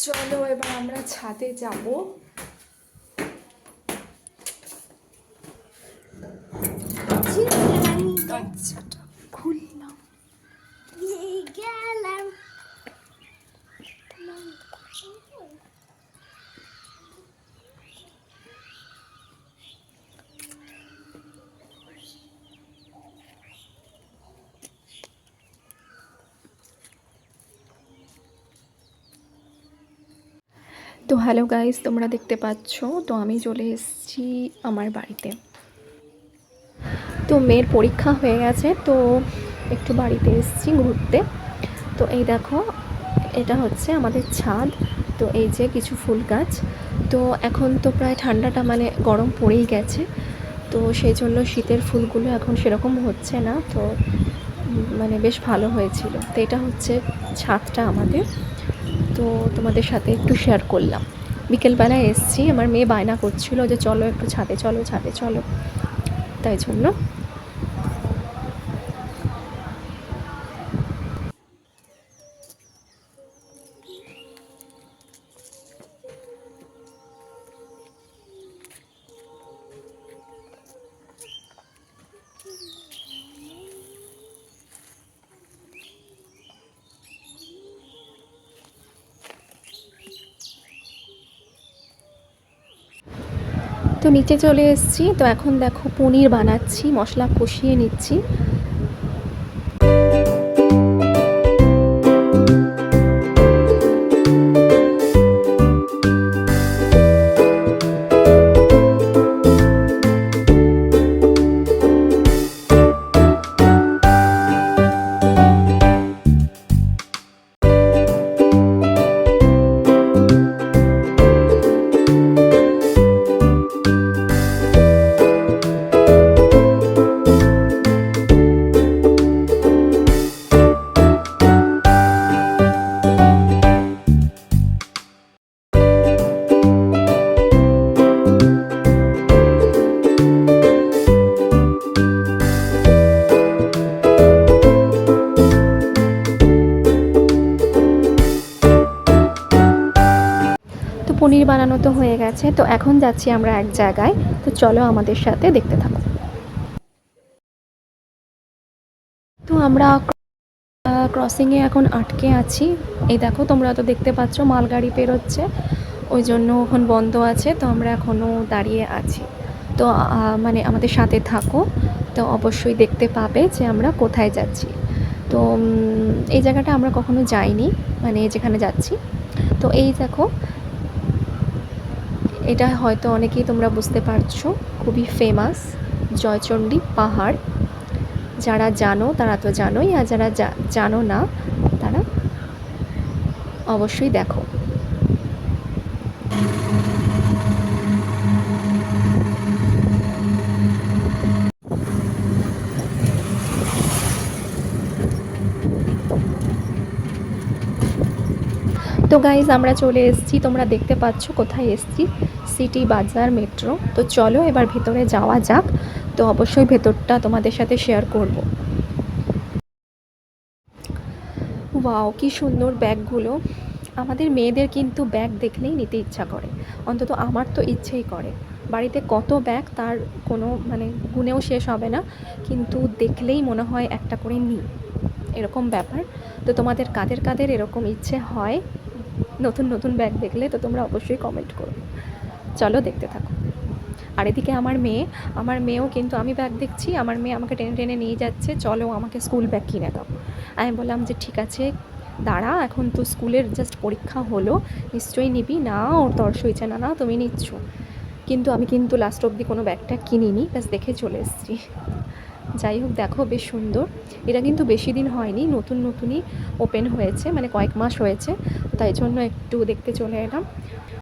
চলো এবার আমরা ছাদে যাব। দরজাটা খুললাম, গেলাম। তো হ্যালো গাইস, তোমরা দেখতে পাচ্ছ তো আমি চলে এসেছি আমার বাড়িতে। তো মেয়ের পরীক্ষা হয়ে গেছে, তো একটু বাড়িতে এসেছি ঘুরতে। তো এই দেখো, এটা হচ্ছে আমাদের ছাদ। তো এই যে কিছু ফুল গাছ। তো এখন তো প্রায় ঠান্ডাটা মানে গরম পড়েই গেছে, তো সেই জন্য শীতের ফুলগুলো এখন সেরকম হচ্ছে না। তো মানে বেশ ভালো হয়েছিল। তো এটা হচ্ছে ছাদটা আমাদের। তো তোমাদের সাথে একটু শেয়ার করলাম। বিকেলবেলায় এসেছি, আমার মেয়ে বায়না করছিল যে চলো একটু ছাদে চলো, ছাদে চলো, তাই জন্য। তো নিচে চলে এসেছি। তো এখন দেখো পনির বানাচ্ছি, মশলা কষিয়ে নিচ্ছি। তো পনির বানানো তো হয়ে গেছে, তো এখন যাচ্ছি আমরা এক জায়গায়। তো চলো আমাদের সাথে দেখতে থাকো। তো আমরা ক্রসিংয়ে এখন আটকে আছি। এই দেখো, তোমরা তো দেখতে পাচ্ছ মালগাড়ি পেরোচ্ছে, ওই জন্য এখন বন্ধ আছে। তো আমরা এখনও দাঁড়িয়ে আছি। তো মানে আমাদের সাথে থাকো, তো অবশ্যই দেখতে পাবে যে আমরা কোথায় যাচ্ছি। তো এই জায়গাটা আমরা কখনো যাইনি, মানে যেখানে যাচ্ছি। তো এই দেখো, এটা হয়তো অনেকেই তোমরা বুঝতে পারছো, খুবই ফেমাস জয়চণ্ডী পাহাড়। যারা জানো তারা তো জানোই, আর যারা জানো না তারা অবশ্যই দেখো। তো গাইজ আমরা চলে এসেছি, তোমরা দেখতে পাচ্ছ কোথায় এসেছি, সিটি বাজার মেট্রো। তো চলো এবার ভেতরে যাওয়া যাক। তো অবশ্যই ভেতরটা তোমাদের সাথে শেয়ার করব। ওয়াও, কি সুন্দর ব্যাগগুলো। আমাদের মেয়েদের কিন্তু ব্যাগ দেখলেই নিতে ইচ্ছা করে, অন্তত আমার তো ইচ্ছেই করে। বাড়িতে কত ব্যাগ তার কোনো মানে গুনেও শেষ হবে না, কিন্তু দেখলেই মনে হয় একটা করে নিই, এরকম ব্যাপার। তো তোমাদের কাদের কাদের এরকম ইচ্ছে হয় নতুন নতুন ব্যাগ দেখলে? তো তোমরা অবশ্যই কমেন্ট করো। চলো দেখতে থাকো। আর এদিকে আমার মেয়েও কিন্তু, আমি ব্যাগ দেখছি, আমার মেয়ে আমাকে টেনে টেনে নিয়ে যাচ্ছে, চলো আমাকে স্কুল ব্যাগ কিনে দাও। আমি বললাম যে ঠিক আছে দাঁড়া, এখন তো স্কুলের জাস্ট পরীক্ষা হলো, নিশ্চয়ই নিবি না, ওর তর সইছে না, না তুমি নিচ্ছ। কিন্তু আমি কিন্তু লাস্ট অবধি কোনো ব্যাগটা কিনিনি, ব্যাস দেখে চলে এসেছি। যাই হোক, দেখো বেশ সুন্দর। এটা কিন্তু বেশি দিন হয়নি, নতুন নতুনই ওপেন হয়েছে, মানে কয়েক মাস হয়েছে, তাই জন্য একটু দেখতে চলে এলাম।